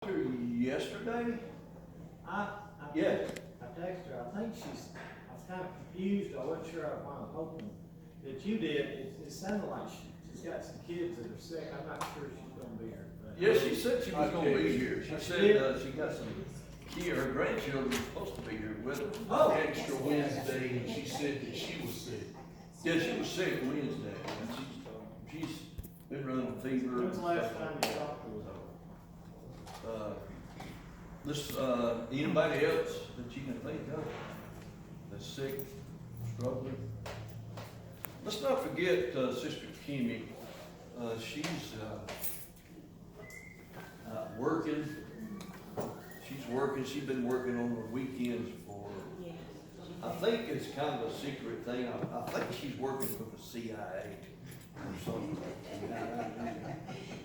her yesterday? I, Yeah. I texted her, I think I was kind of confused, I wasn't sure I was hoping that you did, it sounded like she's got some kids that are sick, I'm not sure she's gonna be here. But- Yeah, she said she was gonna be here. She Oh, said, did? she got some her grandchildren were supposed to be here with her. Oh. Extra Wednesday, and she said that she was sick. Yeah, she was sick Wednesday, and she's been running fever. When's the last and time stuff you talked to her? Anybody else that you can think of that's sick, struggling? Let's not forget, Sister Kimmy, she's, working. She's working, she's been working on the weekends for, I think it's kind of a secret thing. I think she's working for the CIA or something.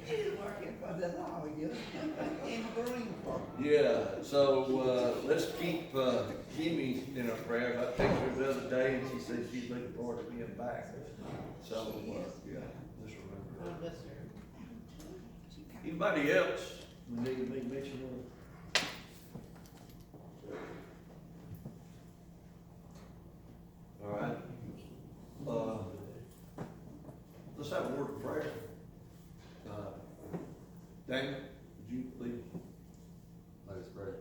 She's working for the law, you in the Marine Corps. Yeah, so, let's keep, Kimmy in our prayers. I texted her the other day and she said she's looking forward to being back. So, yeah, just remember that. Anybody else we need to make mention of? All right. Let's have a word of prayer. Daniel, would you please? Let us pray.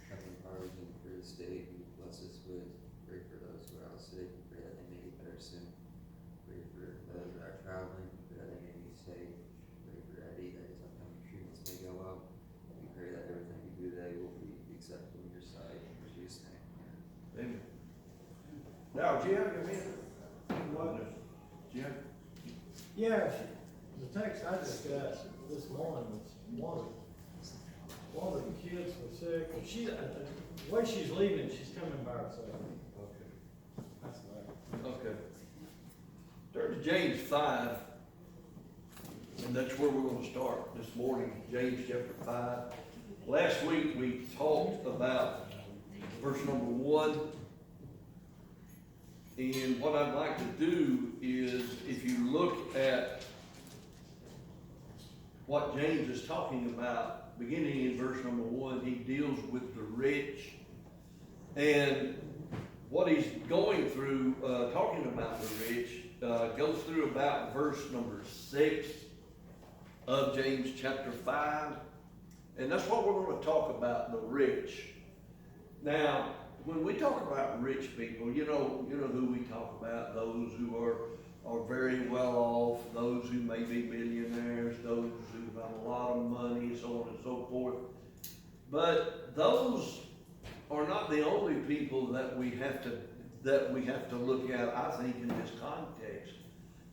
Heavenly Father, we thank you for this day. We bless us with. Pray for those who are out sick. Pray that they may get better soon. Pray for those that are traveling. Pray that they may be safe. Pray for Eddie that his upcoming treatments may go well. We pray that everything we do today will be acceptable in your sight. In Jesus' name. Amen. Now, do you have your hand? What? Do you have? Yeah, the text I just got this morning was one of the kids was sick, and the way she's leaving, she's coming by herself. Okay. That's right. Okay. Turn to James 5, and that's where we're gonna start this morning, James chapter 5. Last week, we talked about verse number 1. And what I'd like to do is, if you look at what James is talking about, beginning in verse number 1, he deals with the rich. And what he's going through, talking about the rich, goes through about verse number 6 of James chapter 5. And that's what we're going to talk about, the rich. Now, when we talk about rich people, you know who we talk about, those who are very well off, those who may be millionaires, those who have a lot of money, so on and so forth. But those are not the only people that we have to look at, I think, in this context.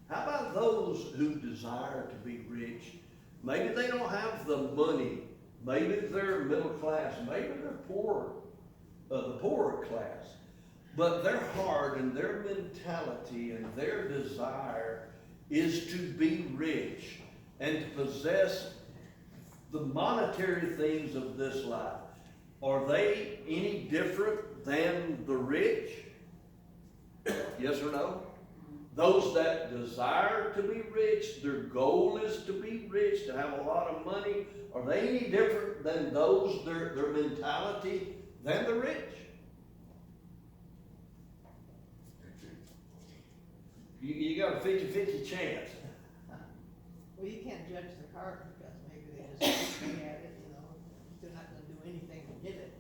How about those who desire to be rich? Maybe they don't have the money. Maybe they're middle class. Maybe they're poor. The poorer class, but their heart and their mentality and their desire is to be rich and to possess the monetary things of this life. Are they any different than the rich? Yes or no? Those that desire to be rich, their goal is to be rich, to have a lot of money, are they any different than those, their mentality, than the rich? You got a 50-50 chance. Well, you can't judge the card because maybe they just look at it, they're not gonna do anything to get it.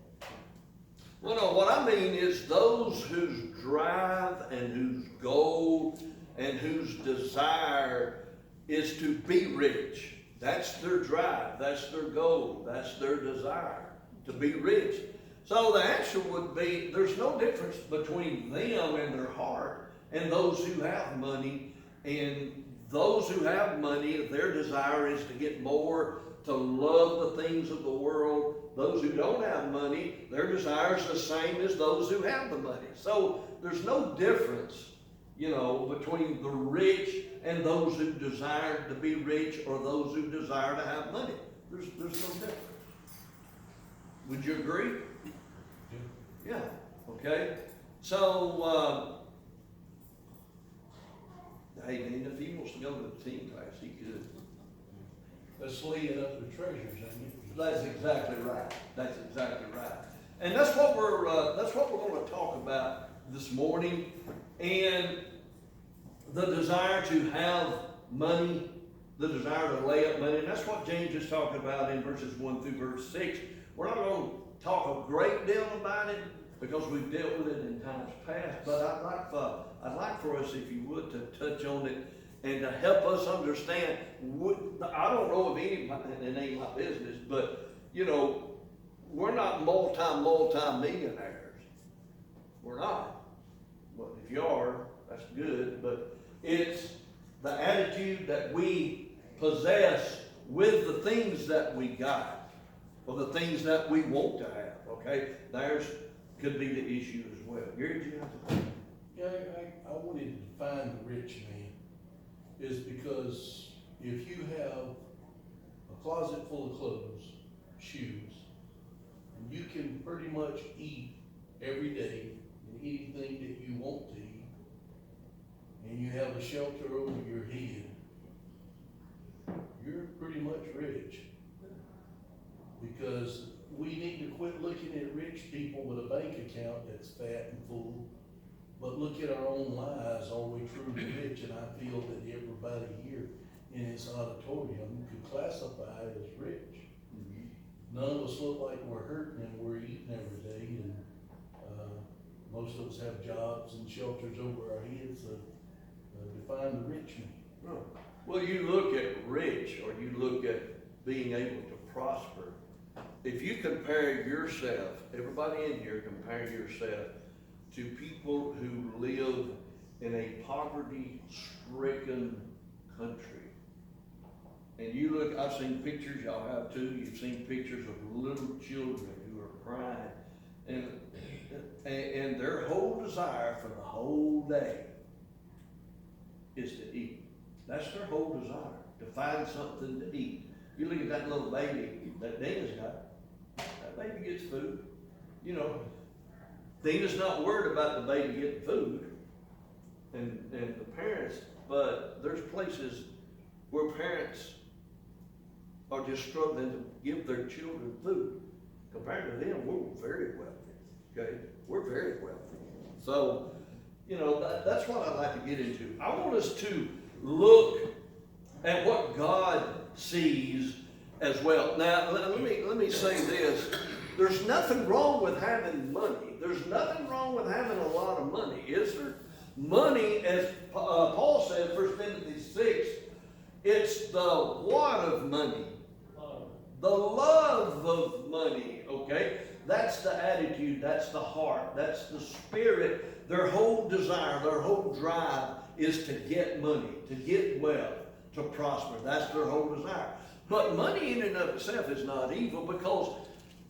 Well, no, what I mean is those whose drive and whose goal and whose desire is to be rich. That's their drive, that's their goal, that's their desire, to be rich. So the answer would be, there's no difference between them and their heart and those who have money. And those who have money, their desire is to get more, to love the things of the world. Those who don't have money, their desire is the same as those who have the money. So there's no difference, between the rich and those who desire to be rich or those who desire to have money. There's no difference. Would you agree? Yeah, okay. So, hey, man, if he wants to go to the team class, he could. That's laying up the treasures, ain't it? That's exactly right. That's exactly right. And that's what we're going to talk about this morning. And the desire to have money, the desire to lay up money, and that's what James is talking about in verses 1 through verse 6. We're not going to talk a great deal about it because we've dealt with it in times past, but I'd like for us, if you would, to touch on it and to help us understand. I don't know of anybody, and it ain't my business, but you know, we're not multi-millionaires. We're not. Well, if you are, that's good, but it's the attitude that we possess with the things that we got, or the things that we want to have, okay? There's could be the issue as well. Gary, do you have to? Yeah, I wanted to define the rich man, is because if you have a closet full of clothes, shoes, and you can pretty much eat every day and anything that you want to eat, and you have a shelter over your head, you're pretty much rich. Because we need to quit looking at rich people with a bank account that's fat and full, but look at our own lives. Are we truly rich? And I feel that everybody here in this auditorium could classify as rich. None of us look like we're hurting and we're eating every day, and most of us have jobs and shelters over our heads. So define the rich man. Well, you look at rich, or you look at being able to prosper. If you compare yourself, everybody in here, compare yourself to people who live in a poverty-stricken country. And you look, I've seen pictures, y'all have too, you've seen pictures of little children who are crying, and their whole desire for the whole day is to eat. That's their whole desire, to find something to eat. You look at that little baby that Dana's got, that baby gets food. You know, Dana's not worried about the baby getting food, and the parents, but there's places where parents are just struggling to give their children food. Compared to them, we're very wealthy, okay? We're very wealthy. So, you know, that's what I'd like to get into. I want us to look at what God sees as well. Now, let me say this. There's nothing wrong with having money. There's nothing wrong with having a lot of money, is there? Money, as Paul said, 1 Timothy 6, it's the what of money? The love of money, okay? That's the attitude, that's the heart, that's the spirit. Their whole desire, their whole drive is to get money, to get wealth, to prosper. That's their whole desire. But money in and of itself is not evil, because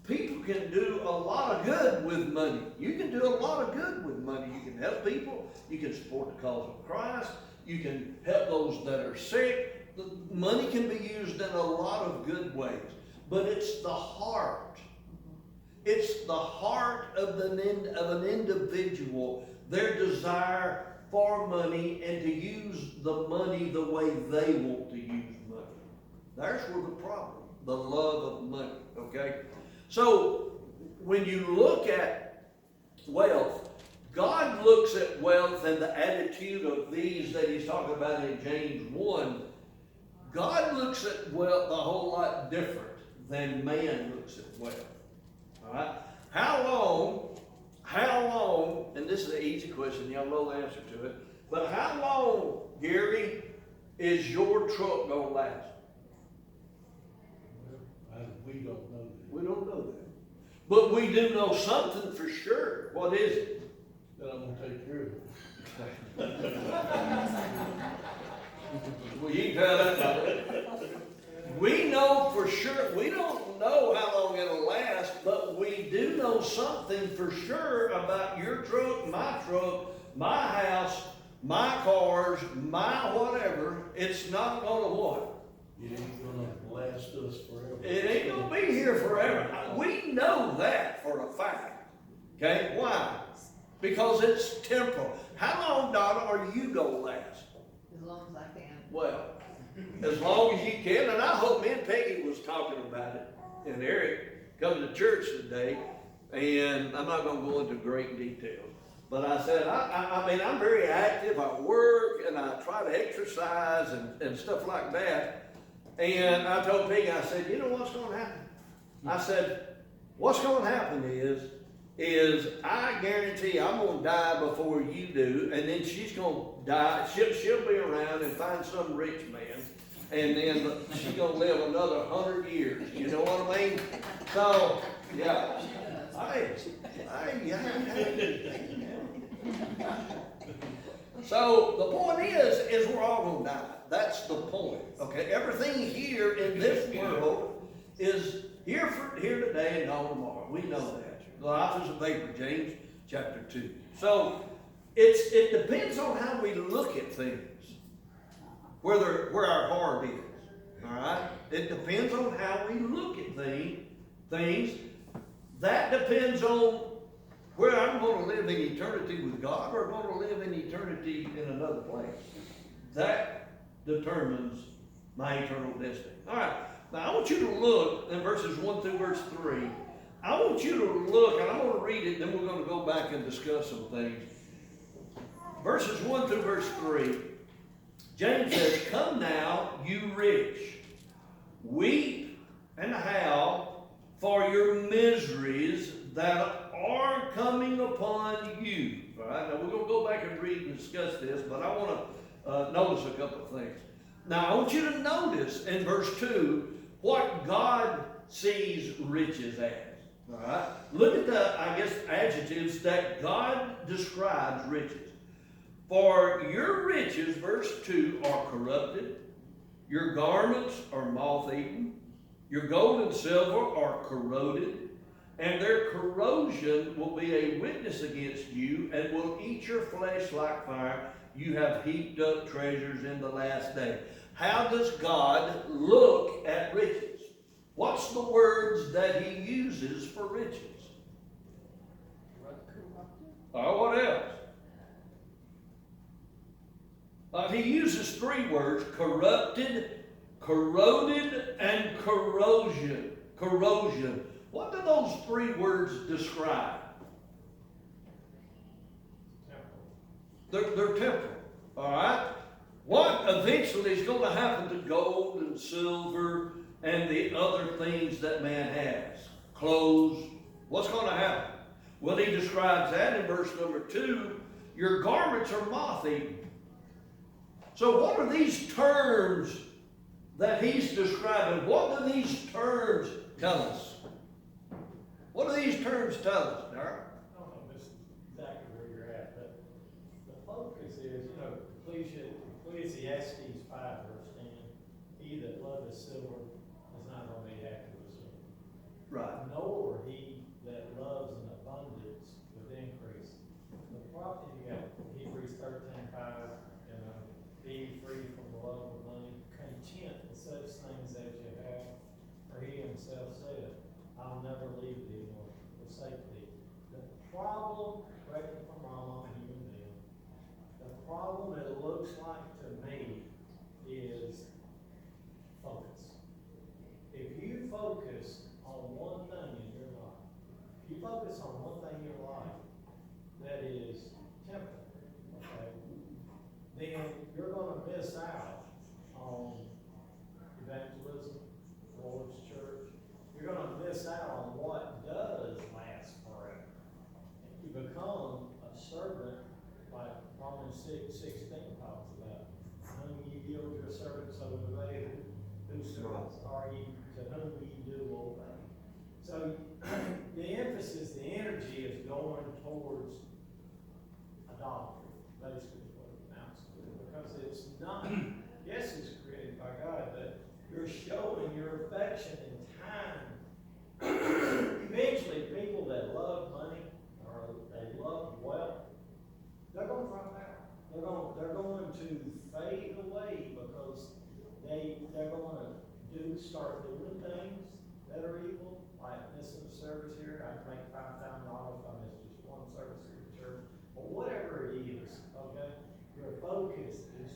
people can do a lot of good with money. You can do a lot of good with money. You can help people. You can support the cause of Christ. You can help those that are sick. The money can be used in a lot of good ways. But it's the heart. It's the heart of an individual, their desire for money and to use the money the way they want to use money. There's where the problem, the love of money, okay? So, when you look at wealth, God looks at wealth and the attitude of these that he's talking about in James 1. God looks at wealth a whole lot different than man looks at wealth. All right? How long, and this is an easy question, y'all know the answer to it, but how long, Gary, is your truck going to last? We don't know that. We don't know that. But we do know something for sure. What is it? That I'm gonna take care of it. Well, you can tell that now. We know for sure, we don't know how long it'll last, but we do know something for sure about your truck, my house, my cars, my whatever. It's not gonna what? It ain't gonna last us forever. It ain't gonna be here forever. We know that for a fact. Okay? Why? Because it's temporal. How long, Donna, are you gonna last? As long as I can. Well, as long as you can, and I hope me and Peggy was talking about it. and Eric come to church today, and I'm not gonna go into great detail. But I said, I mean, I'm very active, I work, and I try to exercise and stuff like that. And I told Peggy, I said, you know what's gonna happen? I said, what's gonna happen is I guarantee I'm gonna die before you do, and then she's gonna die, she'll be around and find some rich man, and then she's gonna live another 100 years, you know what I mean? So, yeah. So the point is we're all gonna die. That's the point. Okay, everything here in this world is here today and gone tomorrow. We know that. Life is a vapor, James chapter 2. So it depends on how we look at things, where our heart is. All right, it depends on how we look at things. That depends on where I'm going to live in eternity with God or going to live in eternity in another place. That determines my eternal destiny. All right, now I want you to look in verses 1 through verse 3. I want you to look, and I'm going to read it, then we're going to go back and discuss some things. Verses 1 through verse 3, James says, "Come now, you rich, weep and howl for your miseries that are coming upon you." All right, now we're going to go back and read and discuss this, but I want to notice a couple of things. Now, I want you to notice in verse 2 what God sees riches as. All right, look at the, adjectives that God describes riches. For your riches, verse 2, are corrupted, your garments are moth-eaten, your gold and silver are corroded, and their corrosion will be a witness against you and will eat your flesh like fire. You have heaped up treasures in the last day. How does God look at riches? What's the words that he uses for riches? Or what else? He uses 3 words: corrupted, corroded, and corrosion. Corrosion. What do those 3 words describe? They're temporal. All right? What eventually is going to happen to gold and silver and the other things that man has? Clothes. What's going to happen? Well, he describes that in verse number 2. Your garments are moth-eaten. So what are these terms that he's describing? What do these terms tell us? What do these terms tell us, Darrell? I don't know if this is exactly where you're at, but the focus is, Ecclesiastes 5 verse 10, he that loveth silver is not going to be happy with silver. Right. Nor he that loves an abundance with increase. The problem, you got Hebrews 13:5, be free from the love of money, content with such things as you have, for he himself said, I'll never leave thee nor forsake thee. The problem, correct me if I'm wrong, I'm a human being, the problem it looks like to me is focus. If you focus on one thing in your life, if you focus on one thing in your life that is temporal, okay, then you're going to miss out on evangelism, Lord's church. You're going to miss out on what does last forever. You become a servant, like Romans 6:16 talks about. Whom you yield your servants over to they whose servants are ye, to whom ye do obey. So the emphasis, the energy is going towards idolatry, basically. Because it's not, yes, it's created by God, but you're showing your affection and time. Eventually, people that love money or they love wealth, they're going to drop out. They're going to fade away because they're going to start doing things that are evil, like missing a service here. I can make $5,000 if I miss just one service here at church, or whatever it is. Okay. Your focus is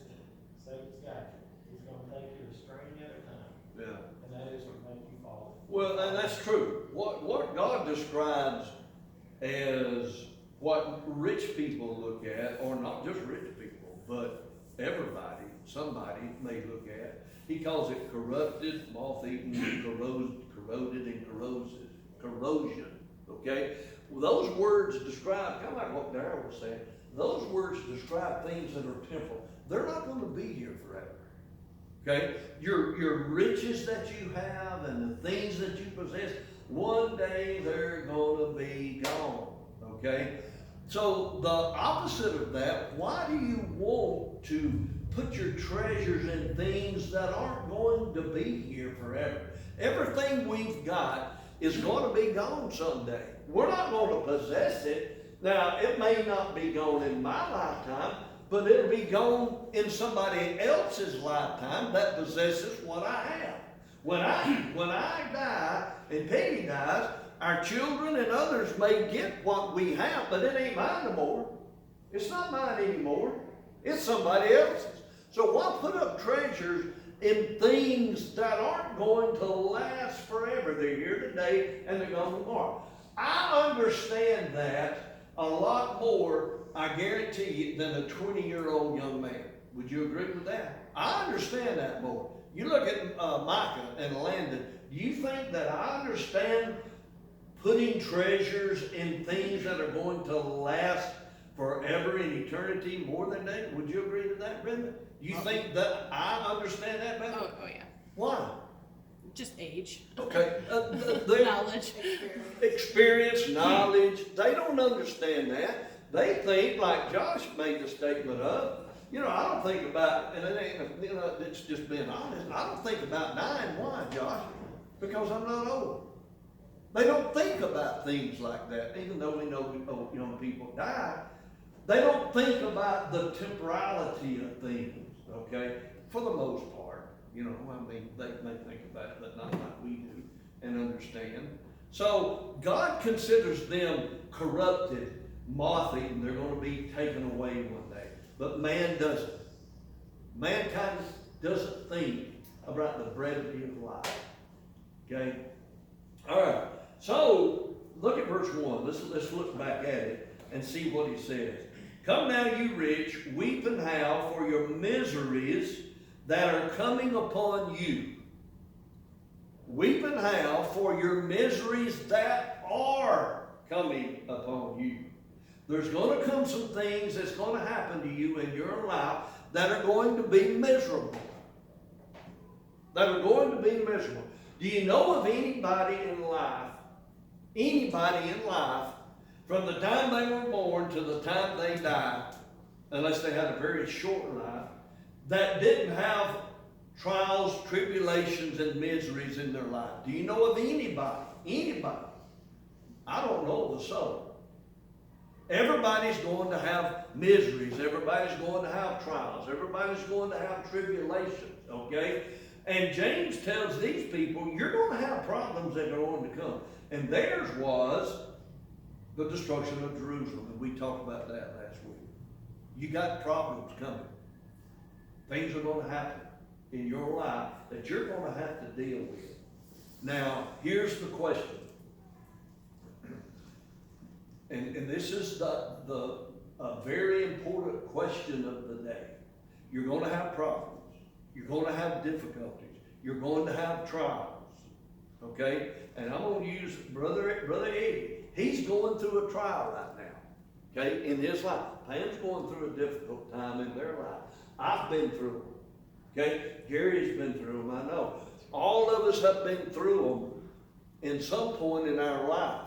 Satan's got you. He's going to take you a string at a time. Yeah. And that is to make you default. Well, and that's true. What God describes as what rich people look at, or not just rich people, but everybody, somebody may look at, he calls it corrupted, moth-eaten, corroded, and corrosion, okay? Well, those words describe, kind of like what Darrell was saying, those words describe things that are temporal. They're not gonna be here forever. Okay, your riches that you have and the things that you possess, one day they're gonna be gone. Okay, so the opposite of that, why do you want to put your treasures in things that aren't going to be here forever? Everything we've got is going to be gone someday. We're not going to possess it. Now, it may not be gone in my lifetime, but it'll be gone in somebody else's lifetime that possesses what I have. When I die and Peggy dies, our children and others may get what we have, but it ain't mine no more. It's not mine anymore. It's somebody else's. So why put up treasures in things that aren't going to last forever? They're here today and they're gone tomorrow. I understand that a lot more, I guarantee you, than a 20-year-old young man. Would you agree with that? I understand that more. You look at Micah and Landon, do you think that I understand putting treasures in things that are going to last forever in eternity more than they? Would you agree to that, Brenda? You think that I understand that better? Oh yeah. Why? Just age. Okay. Knowledge. Experience, knowledge. They don't understand that. They think, like Josh made the statement of, you know, I don't think about, and it ain't, you know, it's just being honest, I don't think about dying. Why, Josh? Because I'm not old. They don't think about things like that, even though we know young people die. They don't think about the temporality of things, okay? For the most part, you know, I mean, they may think about it, but not like we do and understand. So God considers them corrupted, moth-eaten. They're going to be taken away one day. But man doesn't. Mankind doesn't think about the brevity of life. Okay? All right. So, look at verse 1. Let's look back at it and see what he says. Come now, you rich, weep and howl for your miseries that are coming upon you. Weep and howl for your miseries that are coming upon you. There's going to come some things that's going to happen to you in your life that are going to be miserable. That are going to be miserable. Do you know of anybody in life, from the time they were born to the time they died, unless they had a very short life, that didn't have trials, tribulations, and miseries in their life? Do you know of anybody? Anybody? I don't know of a soul. Everybody's going to have miseries. Everybody's going to have trials. Everybody's going to have tribulations, okay? And James tells these people, you're going to have problems that are going to come. And theirs was the destruction of Jerusalem. And we talked about that last week. You got problems coming. Things are going to happen in your life that you're going to have to deal with. Now, here's the question. And this is the very important question of the day. You're going to have problems. You're going to have difficulties. You're going to have trials. Okay? And I'm going to use Brother Eddie. He's going through a trial right now. Okay? In his life. Pam's going through a difficult time in their life. I've been through them. Okay? Gary's been through them, I know. All of us have been through them in some point in our life.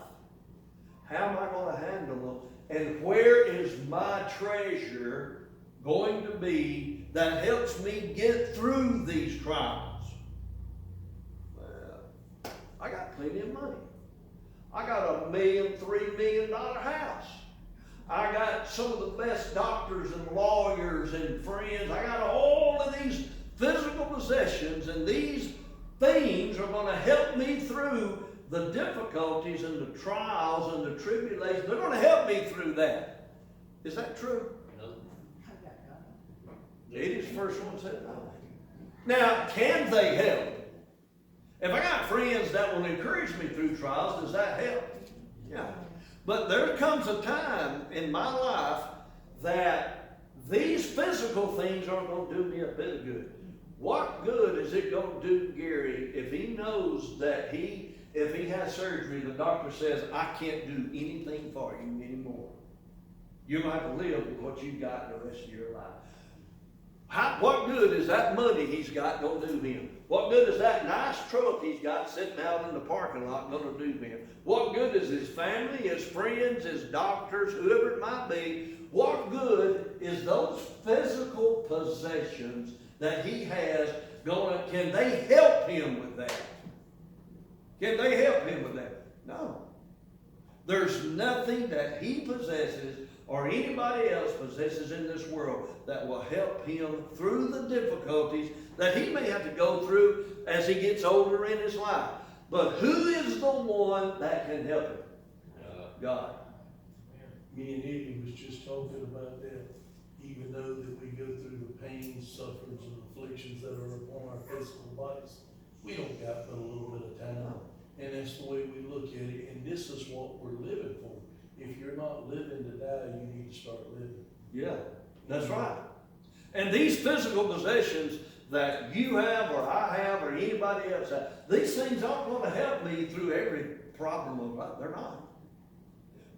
How am I going to handle them? And where is my treasure going to be that helps me get through these trials? Well, I got plenty of money. I got a $3 million house. I got some of the best doctors and lawyers and friends. I got all of these physical possessions, and these things are going to help me through the difficulties and the trials and the tribulations. They're going to help me through that. Is that true? No. Eddie's the first one said no. Now, can they help? If I got friends that will encourage me through trials, does that help? Yeah. But there comes a time in my life that these physical things aren't gonna do me a bit of good. What good is it gonna do Gary if he knows that if he has surgery, the doctor says, I can't do anything for you anymore? You're gonna have to live with what you got the rest of your life. What good is that money he's got gonna do him? What good is that nice truck he's got sitting out in the parking lot gonna do him? What good is his family, his friends, his doctors, whoever it might be? What good is those physical possessions that he has can they help him with that? Can they help him with that? No. There's nothing that he possesses or anybody else possesses in this world that will help him through the difficulties that he may have to go through as he gets older in his life. But who is the one that can help him? God. Me and Eddie was just talking about that, even though that we go through the pains, sufferings, and afflictions that are upon our physical bodies, we don't got but a little bit of time. And that's the way we look at it, and this is what we're living for. If you're not living to die, you need to start living. Yeah, that's right. And these physical possessions that you have or I have or anybody else has, these things aren't going to help me through every problem of life. They're not.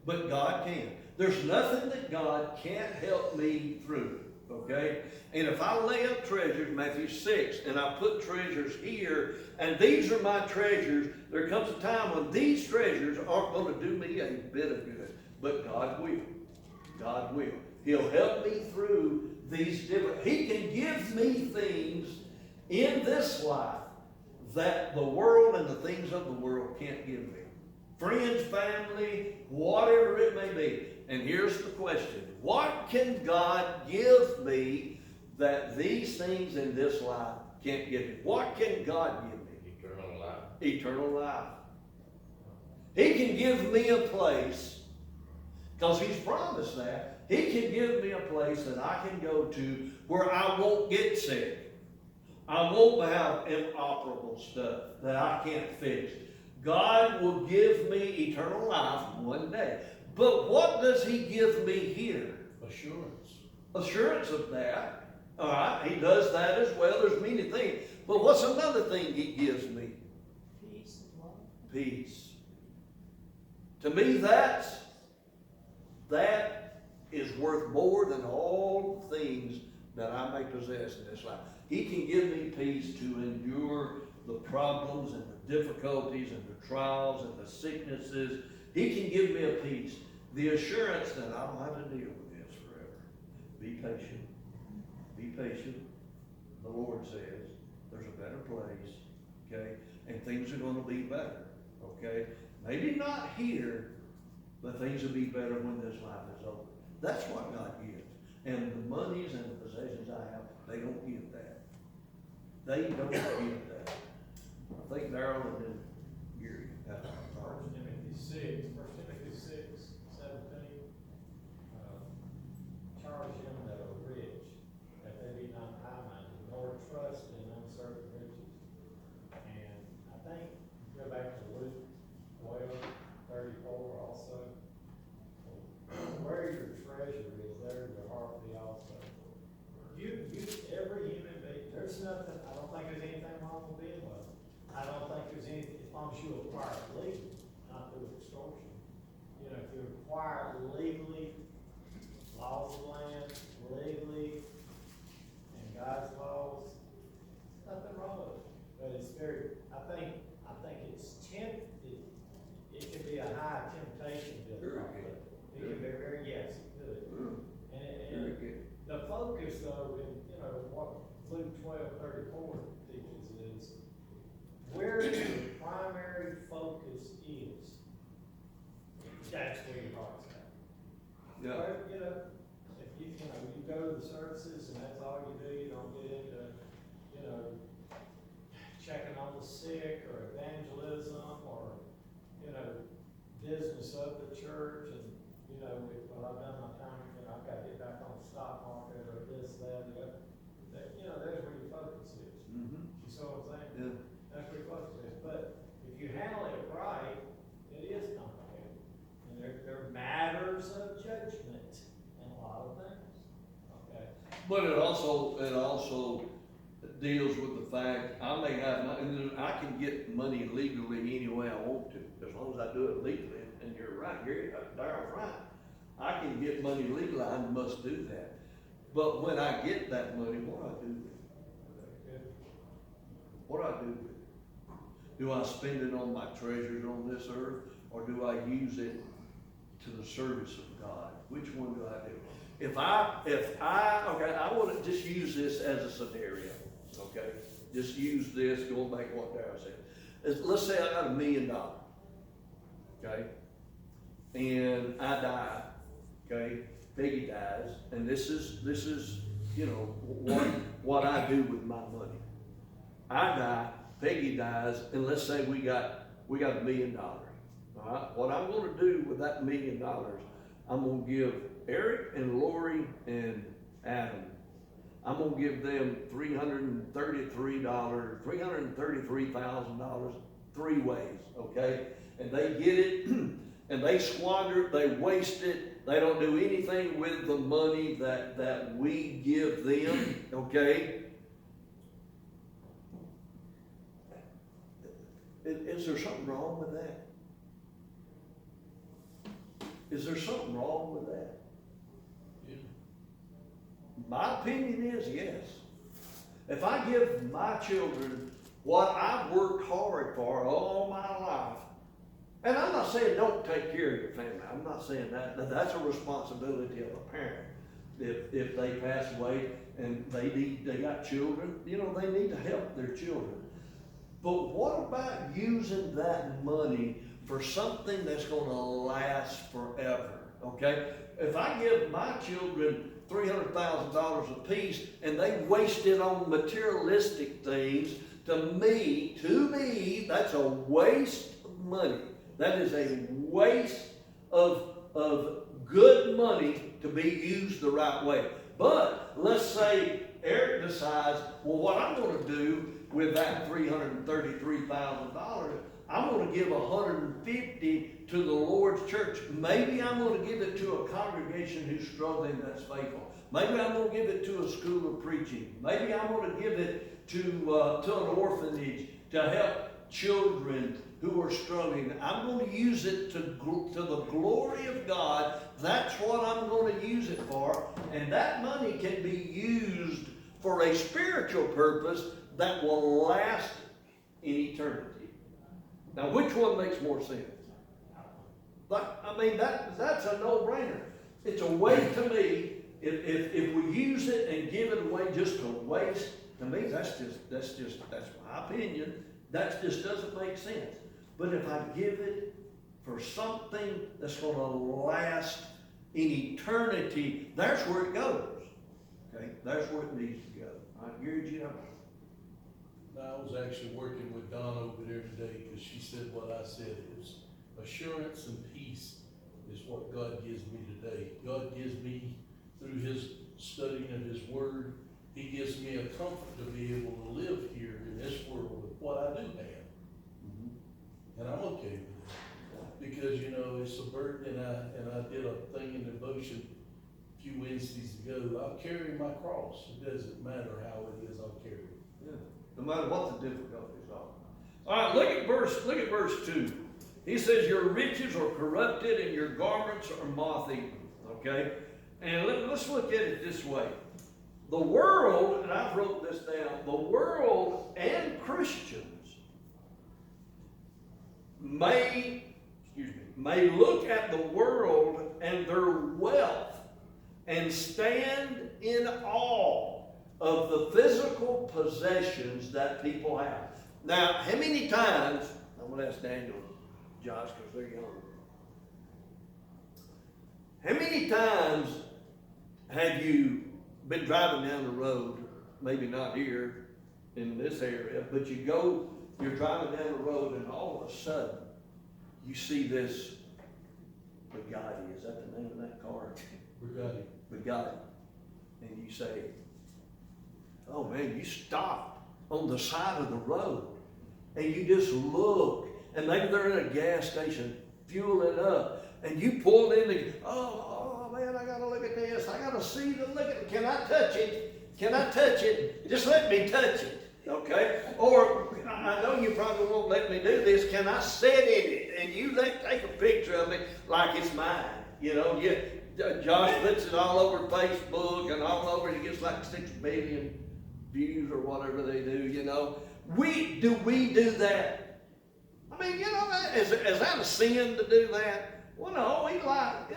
But God can. There's nothing that God can't help me through. Okay? And if I lay up treasures, Matthew 6, and I put treasures here, and these are my treasures, there comes a time when these treasures aren't going to do me a bit of good. But God will. God will. He'll help me through these different, He can give me things in this life that the world and the things of the world can't give me. Friends, family, whatever it may be. And here's the question. What can God give me that these things in this life can't give me? What can God give me? Eternal life. Eternal life. He can give me a place, because He's promised that. He can give me a place that I can go to where I won't get sick. I won't have inoperable stuff that I can't fix. God will give me eternal life one day. But what does He give me here? Assurance. Assurance of that. All right, He does that as well. There's many things. But what's another thing He gives me? Peace and love. Peace. To me, that is worth more than all things that I may possess in this life. He can give me peace to endure the problems and the difficulties and the trials and the sicknesses. He can give me a peace. The assurance that I don't have to deal with this forever. Be patient. Be patient. The Lord says there's a better place, okay? And things are going to be better, okay? Maybe not here, but things will be better when this life is over. That's what God gives. And the monies and the possessions I have, they don't give that. They don't give that. I think Darrell and then Gary. First Timothy 6, charge them that are rich, that they be not high-minded, nor trust in uncertain riches. And I think, go back to Luke 12:34 also. Where your treasure is, there your heart will be also. Every human being, there's nothing, I don't think there's anything wrong with being wealthy. I don't think there's anything, as long as you acquire it legally, not through extortion. You know, if you acquire it legally, laws of the land, legally, and God's laws, nothing wrong with it. But it's very, I think it's it can be a high temptation to Very it. good. It can be very, yes, it could. Very And good. the focus though, in, you know, what Luke 12:34 teaches is, where your primary focus is, that's where your heart's at. Yeah. Where, you know, if you go to the services and that's all you do, you don't get into, you know, checking on the sick or evangelism or, you know, business of the church and, you know, well, I've done my time, you know, I've got to get back on the stock market or this, that, the other. That, you know, that's where your focus is. Mm-hmm. You see what I'm saying? Yeah. That's pretty close to it, but if you handle it right, it is complicated. And there are matters of judgment in a lot of things, okay? But it also deals with the fact, I may have money, and I can get money legally any way I want to, as long as I do it legally, and you're right, Daryl's right. I can get money legally, I must do that. But when I get that money, what do I do with it? Good. What do I do with it? Do I spend it on my treasures on this earth, or do I use it to the service of God? Which one do I do? Okay, I wanna just use this as a scenario, okay? Just use this, going back to what Darryl said. Let's say I got $1 million, okay? And I die, okay? Peggy dies, and this is, you know, what I do with my money. I die, Peggy dies, and let's say we got $1 million, all right? What I'm gonna do with that $1 million, I'm gonna give Eric and Lori and Adam, I'm gonna give them $333,000 three ways, okay? And they get it, and they squander it, they waste it, they don't do anything with the money that we give them, okay? Is there something wrong with that? Is there something wrong with that? Yeah. My opinion is yes. If I give my children what I've worked hard for all my life, and I'm not saying don't take care of your family, I'm not saying that, that's a responsibility of a parent. If they pass away and they got children, you know, they need to help their children. But what about using that money for something that's gonna last forever, okay? If I give my children $300,000 apiece and they waste it on materialistic things, to me, that's a waste of money. That is a waste of good money to be used the right way. But let's say Eric decides, well, what I'm gonna do with that $333,000, I'm gonna give $150 to the Lord's church. Maybe I'm gonna give it to a congregation who's struggling that's faithful. Maybe I'm gonna give it to a school of preaching. Maybe I'm gonna give it to an orphanage to help children who are struggling. I'm going to use it to the glory of God. That's what I'm going to use it for. And that money can be used for a spiritual purpose that will last in eternity. Now, which one makes more sense? That's a no-brainer. It's a way to me, if we use it and give it away just to waste, to me, that's my opinion. That just doesn't make sense. But if I give it for something that's going to last in eternity, that's where it goes. Okay, that's where it needs to go. All right, Gary, you know. I was actually working with Donna over there today because she said what I said. It was assurance and peace is what God gives me today. God gives me, through his studying of his word, he gives me a comfort to be able to live here in this world with what I do have. And I'm okay with it. Because, you know, it's a burden, and I did a thing in devotion a few Wednesdays ago. I'll carry my cross. It doesn't matter how it is, I'll carry it. Yeah. No matter what the difficulties are. All right, look at verse 2. He says, your riches are corrupted and your garments are moth-eaten. Okay? And let's look at it this way. The world, and I've wrote this down, the world and Christians may look at the world and their wealth and stand in awe of the physical possessions that people have. Now, how many times, I'm going to ask Daniel, Josh, because they're young. How many times have you been driving down the road, maybe not here in this area, but you're driving down the road and all of a sudden you see this Bugatti, is that the name of that car? Bugatti. And you say, oh man, you stop on the side of the road and you just look, and maybe they're in a gas station fueling up, and you pull in the, oh man, I gotta look at this, I gotta see the, look at, can I touch it? Can I touch it? Just let me touch it, okay? Or, I know you probably won't let me do this, can I sit in it? And you take a picture of it like it's mine, you know? Josh puts it all over Facebook and all over, and he gets like 6 billion views or whatever they do, you know? We do that? I mean, you know, is that a sin to do that? Well, no,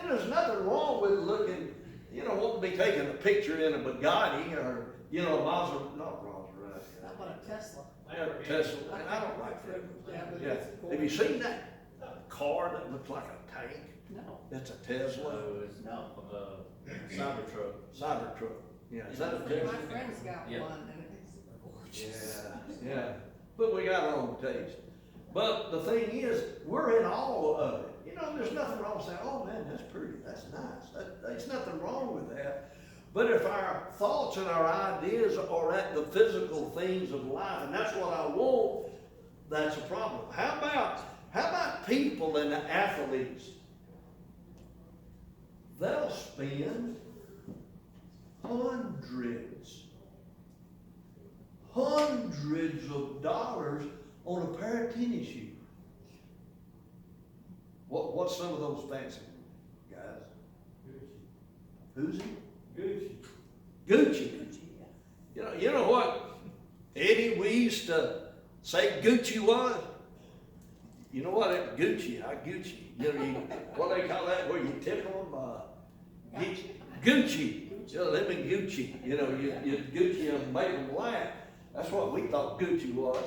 there's nothing wrong with looking, you know, wanting to be taking a picture in a Bugatti or, you know, a Maserati, not Maserati. How about a Tesla? Yeah, Tesla, and I don't like that. Yeah, but Yeah, it's cool. have you seen that car that looks like a tank? No, That's a Tesla, no. Cybertruck. Yeah, is that a My Tesla? friend's got Yeah. one and it's gorgeous. Yeah, but we got our own taste. But the thing is, we're in awe of it. You know, there's nothing wrong with saying, oh man, that's pretty, that's nice. There's nothing wrong with that. But if our thoughts and our ideas are at the physical things of life, and that's what I want, that's a problem. How about people and the athletes? They'll spend hundreds of dollars on a pair of tennis shoes. What's some of those fancy guys? Who's he? Gucci. You know what, Eddie, we used to say Gucci was? You know what, Gucci. You know, what they call that, where you tickle them? Gucci. You know, them and Gucci. You know, you Gucci and make them laugh. That's what we thought Gucci was.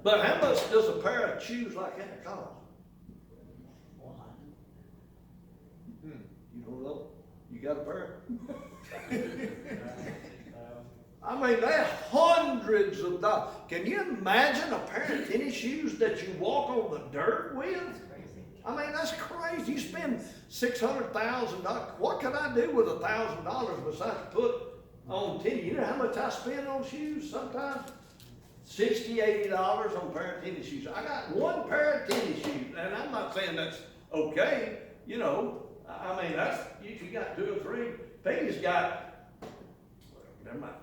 But how much does a pair of shoes like that cost? You don't know? You got a pair? I mean, they're hundreds of dollars. Can you imagine a pair of tennis shoes that you walk on the dirt with? I mean, that's crazy. You spend $600,000. What can I do with $1,000 besides put on tennis? You know how much I spend on shoes sometimes? $60, $80 on a pair of tennis shoes. I got one pair of tennis shoes, and I'm not saying that's okay. You know, I mean, that's, if you got 2 or 3. Peggy's got, never mind.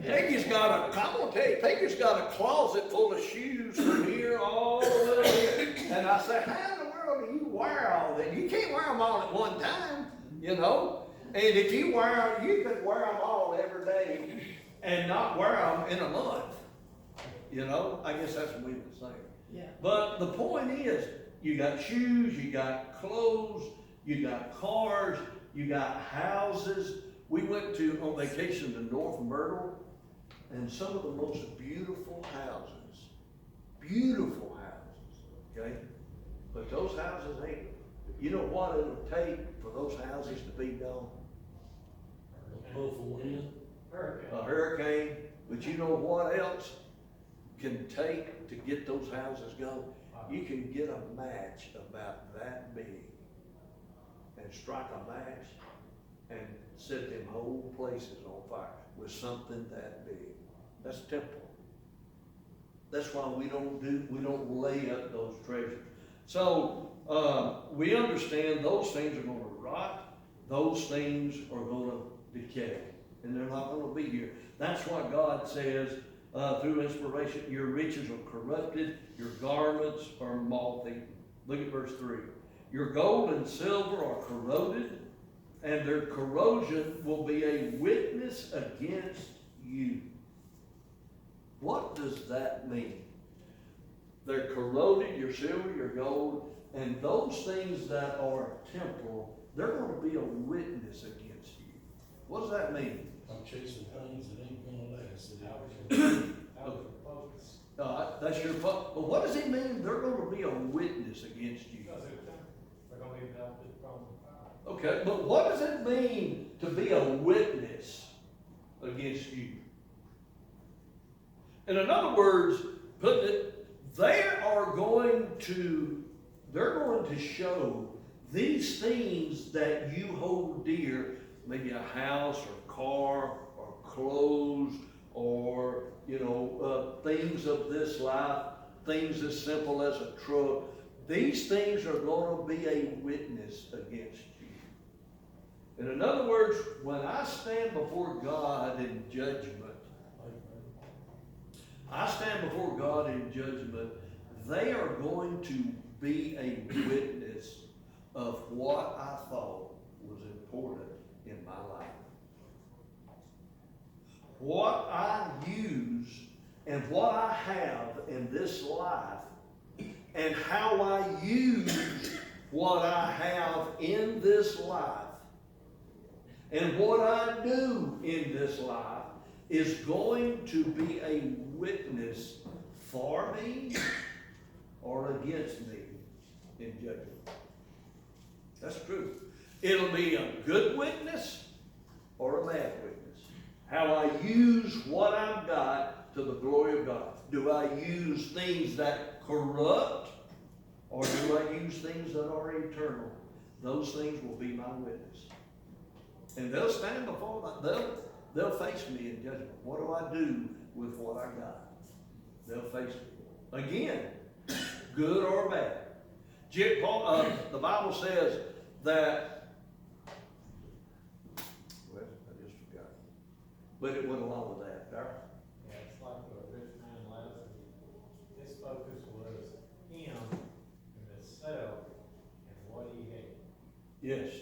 Peggy's got Peggy's got a closet full of shoes from here all the way here. And I said, how in the world do you wear all that? You can't wear them all at one time, you know? And if you wear them, you could wear them all every day and not wear them in a month. You know, I guess that's what we would say. Yeah. But the point is, you got shoes, you got clothes, you got cars, you got houses. We went on vacation to North Myrtle, and some of the most beautiful houses, okay? But those houses ain't, you know what it'll take for those houses to be gone? A hurricane, but you know what else can take to get those houses gone? You can get a match about that big and strike a match and set them whole places on fire with something that big. That's temporal. That's why we don't lay up those treasures. So we understand those things are going to rot, those things are going to decay, and they're not going to be here. That's why God says through inspiration, your riches are corrupted, your garments are moth-eaten. Look at verse 3. Your gold and silver are corroded, and their corrosion will be a witness against you. What does that mean? They're corroded, your silver, your gold, and those things that are temporal, they're going to be a witness against you. What does that mean? I'm chasing things that ain't gonna last. That's your fault. But what does it mean they're going to be a witness against you? They're gonna be adopted from the fire. Okay, but what does it mean to be a witness against you? And in other words, putting it, they're going to show these things that you hold dear, maybe a house or car or clothes or things of this life, things as simple as a truck. These things are gonna be a witness against you. And in other words, when I stand before God in judgment, they are going to be a witness of what I thought was important in my life. What I use and what I have in this life, and how I use what I have in this life, and what I do in this life is going to be a witness for me or against me in judgment. That's true. It'll be a good witness or a bad witness. How I use what I've got to the glory of God. Do I use things that corrupt, or do I use things that are eternal? Those things will be my witness. And they'll stand before me. They'll face me in judgment. What do I do with what I got? They'll face me. Again, good or bad. The Bible says that, well, I just forgot. But it went along with that. Darryl? Yeah, it's like the rich man Lazarus. His focus was him and himself and what he had. Yes.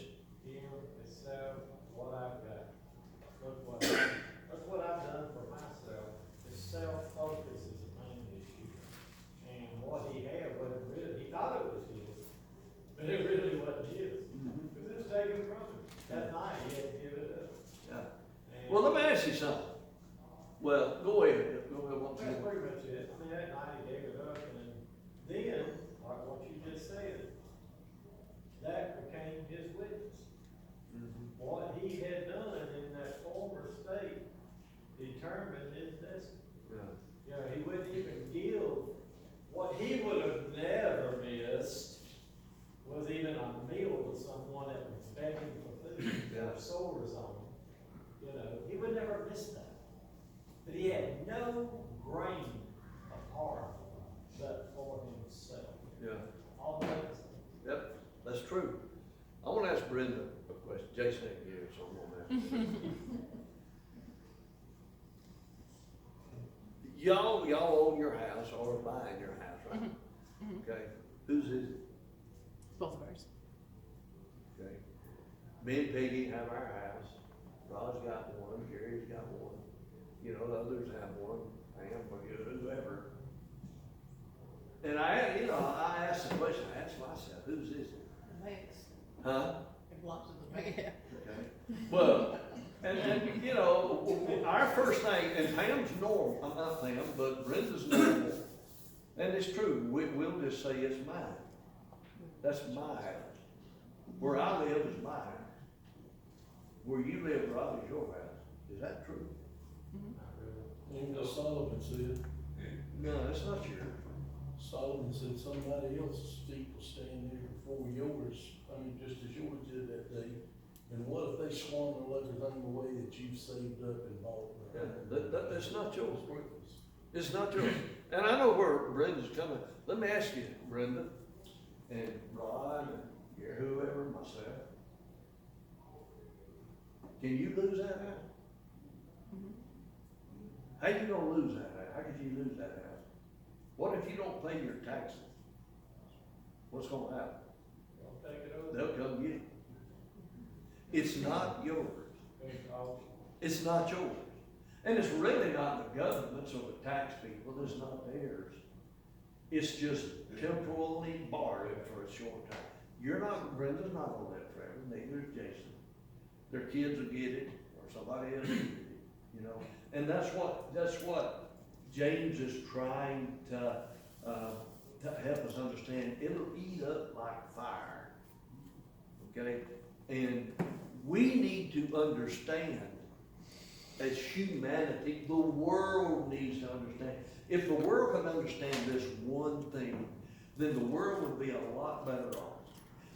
Him, himself, what I've got. Look what I've done for myself. His self-focus is the main issue. And what he had wasn't really, he thought it was his, but it really wasn't his. Because it was taken from him. That night he had to give it up. Yeah. And Well, let me ask you something. Well, go ahead. Go ahead. What that's you- pretty much it. I mean, that night he gave it up, and then, like what you just said, that became his witness. What he had done in that former state determined his destiny. Yeah. You know, he wouldn't even give, what he would have never missed was even a meal to someone that was begging for food, Yeah. or sores on him. You know, he would never miss that. But he had no grain of heart but for himself. Yeah. All that. Yep, that's true. I want to ask Brenda a question. Jason ain't here, so I'm gonna ask Brenda. Y'all own your house or buying your house, right? Okay. Whose is it? Both of ours. Okay. Me and Peggy have our house. Rod's got one. Gary's got one. The others have one. Pam, whoever. And I asked the question. I asked myself, whose is it? The banks, Huh? it belongs to the bank. Yeah. Okay. Well, our first thing, and Pam's normal, I'm not Pam, but Brenda's normal. And it's true, we'll just say it's mine. That's my house. Where I live is my house. Where you live, Rob, is your house. Is that true? Not really. And what Solomon said, No, that's not yours. Solomon said somebody else's feet will stand there before yours, just as yours did that day. And what if they squander everything away that you've saved up and bought? Yeah, that's not yours. It's not yours. And I know where Brenda's coming. Let me ask you, Brenda, and Rod, and whoever, myself. Can you lose that house? How you gonna lose that house? How could you lose that house? What if you don't pay your taxes? What's gonna happen? Don't take it over. They'll come get it. It's not yours. It's auction. It's not yours. And it's really not the government's or the tax people, it's not theirs. It's just temporarily borrowed for a short time. Brenda's not gonna live forever, neither is Jason. Their kids will get it, or somebody else will get it, And that's what James is trying to help us understand. It'll eat up like fire, okay? And we need to understand, as humanity, the world needs to understand. If the world can understand this one thing, then the world would be a lot better off.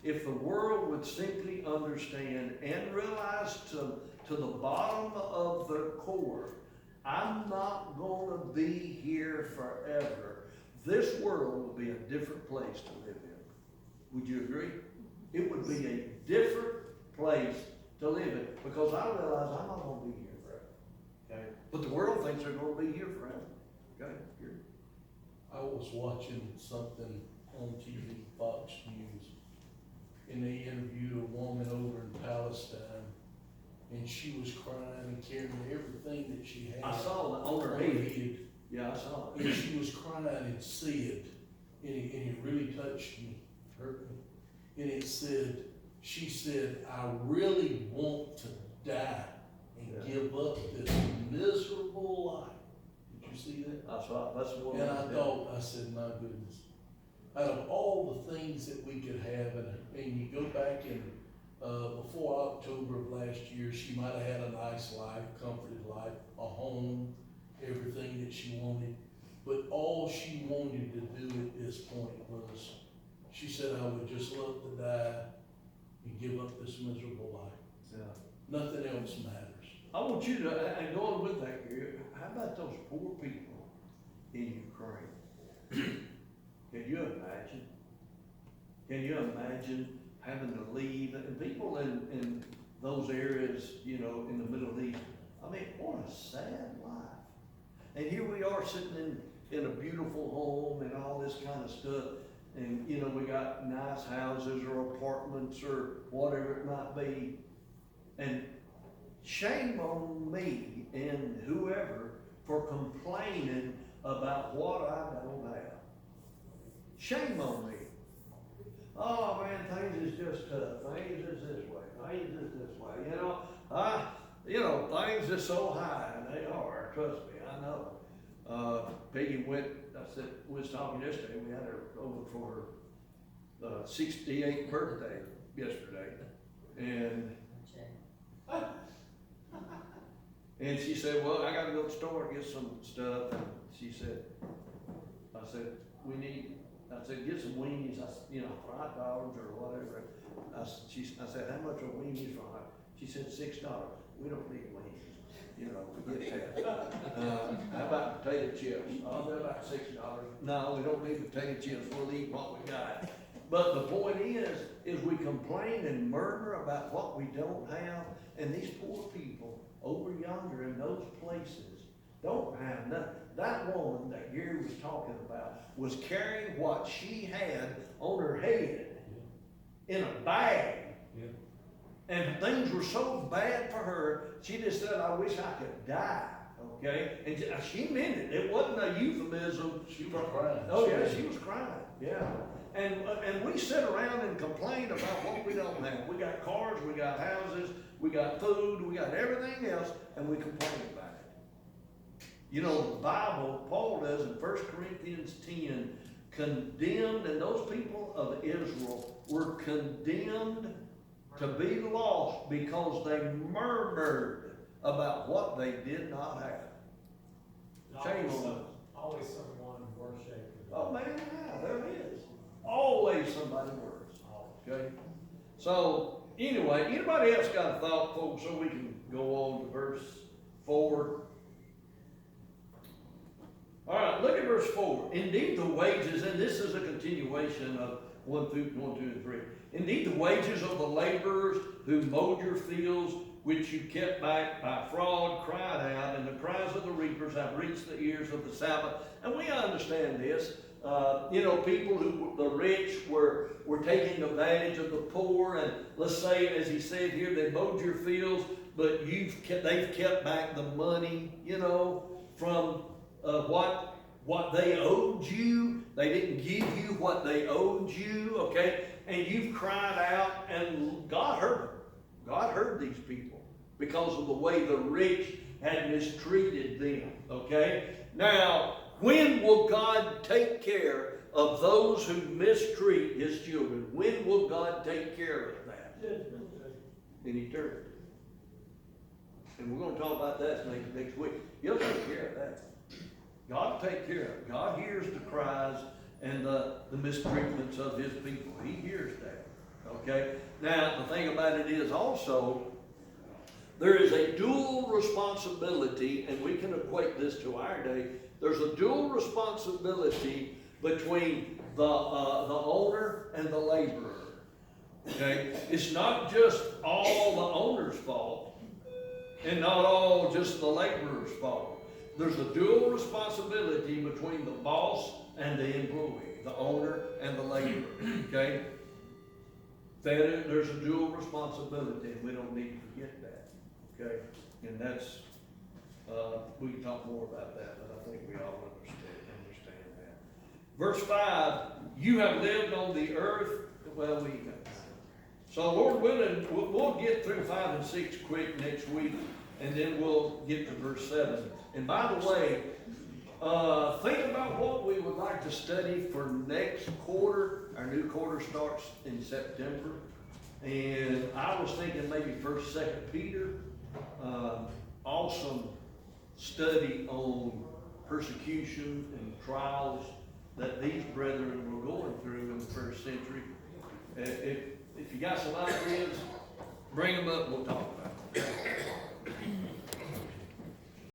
If the world would simply understand and realize to the bottom of their core, I'm not gonna be here forever. This world will be a different place to live in. Would you agree? It would be a different place to live in, because I realize I'm not gonna be here forever. Okay? But the world thinks they're gonna be here forever. Okay? I was watching something on TV, Fox News, and they interviewed a woman over in Palestine, and she was crying and carrying everything that she had. I saw that on her on head. Yeah, I saw it. And she was crying and said, and it really touched me, hurt me. And it said, she said, I really want to die and Yeah. give up this miserable life. Did you see that? I saw it. That's the one. And I thought, I said, my goodness, out of all the things that we could have, and you go back and, before October of last year, she might have had a nice life, comforted life, a home, everything that she wanted. But all she wanted to do at this point was, she said, I would just love to die and give up this miserable life. Yeah. Nothing else matters. I want you to, and going with that, Gary, how about those poor people in Ukraine? Can you imagine? Can you imagine having to leave, and people in those areas, you know, in the Middle East? I mean, what a sad life. And here we are sitting in a beautiful home and all this kind of stuff. And, you know, we got nice houses or apartments or whatever it might be. And shame on me and whoever for complaining about what I don't have. Shame on me. Oh man, things is just tough. Things is this way. Things is this way. You know, things are so high, and they are. Trust me, I know. Peggy went. I said we was talking yesterday. We had her over for her 68th birthday yesterday, and she said, "Well, I got to go to the store and get some stuff." And she said, "I said we need." I said, "Get some weenies, you know, for hot dogs or whatever." I said, "How much are weenies for hot?" She said, $6. We don't need weenies, you know, forget that. How about potato chips? Oh, they're about $6. No, we don't need potato chips, we'll eat what we got. But the point is we complain and murmur about what we don't have, and these poor people over yonder in those places don't have nothing. That woman that Gary was talking about was carrying what she had on her head in a bag. Yeah. And things were so bad for her, she just said, I wish I could die. Okay? And she meant it. It wasn't a euphemism. She was crying. Oh yeah, she was crying. Yeah. And we sit around and complain about what we don't have. We got cars, we got houses, we got food, we got everything else, and we complain about it. You know, the Bible, Paul does in 1 Corinthians 10, condemned, and those people of Israel were condemned to be lost because they murmured about what they did not have. Shame on them. Always someone worse shape. Oh man, yeah, there is. Always somebody worse. Okay? So, anyway, anybody else got a thought, folks, so we can go on to verse 4? All right, look at verse 4. Indeed, the wages, and this is a continuation of 1, 2, and 3. Indeed, the wages of the laborers who mowed your fields, which you kept back by fraud, cried out, and the cries of the reapers have reached the ears of the Sabbath. And we understand this. You know, people who, the rich, were taking advantage of the poor, and let's say, as he said here, they mowed your fields, but they've kept back the money, you know, from what they owed you. They didn't give you what they owed you, okay? And you've cried out, and God heard them. God heard these people because of the way the rich had mistreated them, okay? Now, when will God take care of those who mistreat his children? When will God take care of that? In eternity. And we're going to talk about that next week. He'll take care of that. God will take care of it. God hears the cries and the mistreatments of his people. He hears that. Okay? Now, the thing about it is also, There is a dual responsibility, and we can equate this to our day. There's a dual responsibility between the owner and the laborer. Okay? It's not just all the owner's fault, and not all just the laborer's fault. There's a dual responsibility between the boss and the employee, the owner and the laborer. Okay? There's a dual responsibility, and we don't need to forget that. Okay? And that's, we can talk more about that, but I think we all understand that. Verse 5, you have lived on the earth, well, so Lord willing, we'll get through 5 and 6 quick next week, and then we'll get to verse 7. And by the way, think about what we would like to study for next quarter. Our new quarter starts in September. And I was thinking maybe 1st, 2nd Peter. Awesome study on persecution and trials that these brethren were going through in the first century. If you got some ideas, bring them up and we'll talk about it.